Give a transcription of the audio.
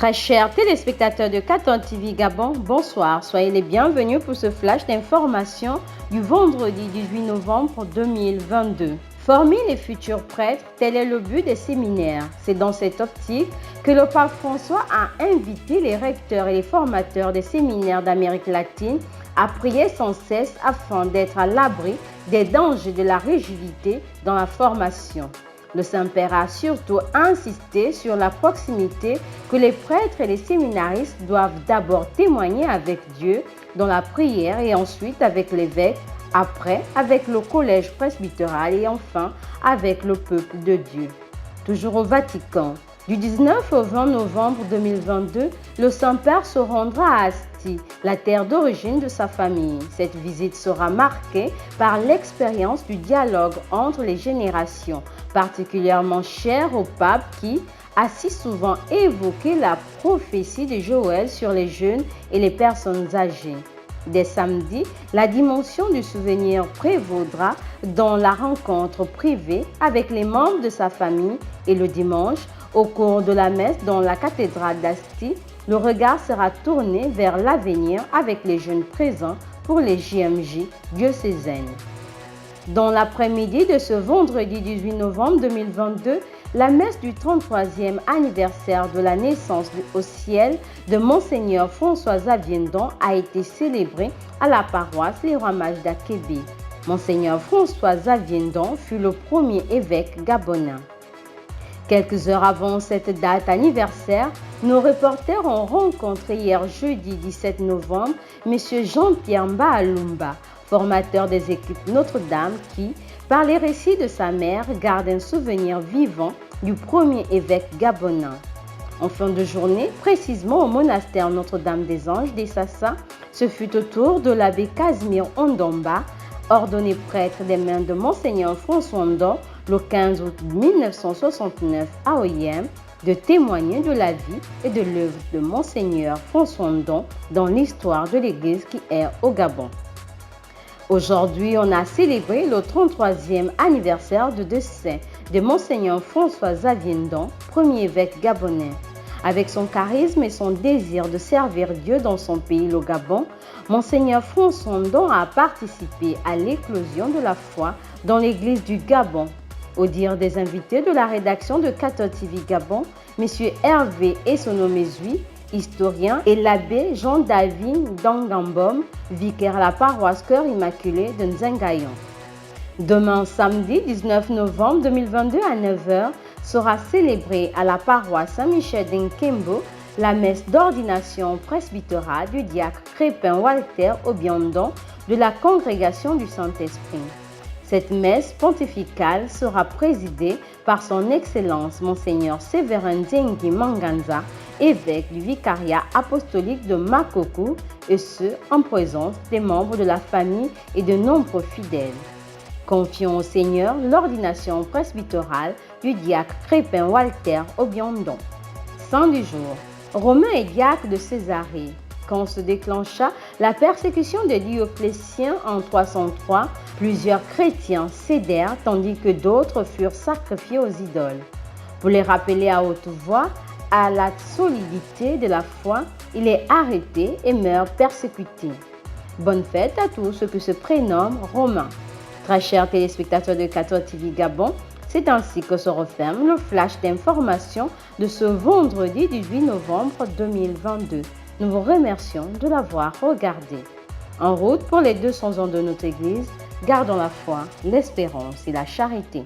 Très chers téléspectateurs de 14 TV Gabon, bonsoir. Soyez les bienvenus pour ce flash d'information du vendredi 18 novembre 2022. Former les futurs prêtres, tel est le but des séminaires. C'est dans cette optique que le pape François a invité les recteurs et les formateurs des séminaires d'Amérique latine à prier sans cesse afin d'être à l'abri des dangers de la rigidité dans la formation. Le Saint-Père a surtout insisté sur la proximité que les prêtres et les séminaristes doivent d'abord témoigner avec Dieu dans la prière et ensuite avec l'évêque, après avec le collège presbytéral et enfin avec le peuple de Dieu. Toujours au Vatican. Du 19 au 20 novembre 2022, le Saint-Père se rendra à Asti, la terre d'origine de sa famille. Cette visite sera marquée par l'expérience du dialogue entre les générations, particulièrement chère au pape qui a si souvent évoqué la prophétie de Joël sur les jeunes et les personnes âgées. Dès samedi, la dimension du souvenir prévaudra dans la rencontre privée avec les membres de sa famille et le dimanche, au cours de la messe dans la cathédrale d'Asti, le regard sera tourné vers l'avenir avec les jeunes présents pour les JMJ diocésaines. Dans l'après-midi de ce vendredi 18 novembre 2022, la messe du 33e anniversaire de la naissance au ciel de Monseigneur François-Xavier Ndon a été célébrée à la paroisse Les Rois Mages d'Akébé. Monseigneur François-Xavier Ndon fut le premier évêque gabonais. Quelques heures avant cette date anniversaire, nos reporters ont rencontré hier jeudi 17 novembre M. Jean-Pierre Mbalumba, formateur des équipes Notre-Dame qui, par les récits de sa mère, garde un souvenir vivant du premier évêque gabonais. En fin de journée, précisément au monastère Notre-Dame des Anges d'Essassa, ce fut au tour de l'abbé Casimir Ondomba, ordonné prêtre des mains de Monseigneur François Ndon le 15 août 1969 à Oyem, de témoigner de la vie et de l'œuvre de Monseigneur François Ndon dans l'histoire de l'Église qui est au Gabon. Aujourd'hui, on a célébré le 33e anniversaire de décès de Monseigneur François-Xavier Ndon, premier évêque gabonais. Avec son charisme et son désir de servir Dieu dans son pays, le Gabon, Monseigneur François Ndon a participé à l'éclosion de la foi dans l'Église du Gabon. Au dire des invités de la rédaction de 14 TV Gabon, M. Hervé Essonomezui, historien, et l'abbé Jean-David Dangambom, vicaire à la paroisse Cœur Immaculé de Nzengayon. Demain, samedi 19 novembre 2022 à 9h, sera célébrée à la paroisse Saint-Michel d'Nkembo la messe d'ordination presbytérale du diacre Crépin Walter Obiandon de la Congrégation du Saint-Esprit. Cette messe pontificale sera présidée par son Excellence Monseigneur Séverin Dzengi Manganza, évêque du vicariat apostolique de Makoko, et ce, en présence des membres de la famille et de nombreux fidèles. Confions au Seigneur l'ordination presbytérale du diacre Crépin Walter Obiandon. Saint du jour, Romain et diacre de Césarée. Quand se déclencha la persécution de Dioclétien en 303, plusieurs chrétiens cédèrent tandis que d'autres furent sacrifiés aux idoles. Pour les rappeler à haute voix à la solidité de la foi, il est arrêté et meurt persécuté. Bonne fête à tous ceux qui se prénomment Romains. Très chers téléspectateurs de 14 TV Gabon, c'est ainsi que se referme le flash d'information de ce vendredi 18 novembre 2022. Nous vous remercions de l'avoir regardé. En route pour les 200 ans de notre Église, gardons la foi, l'espérance et la charité.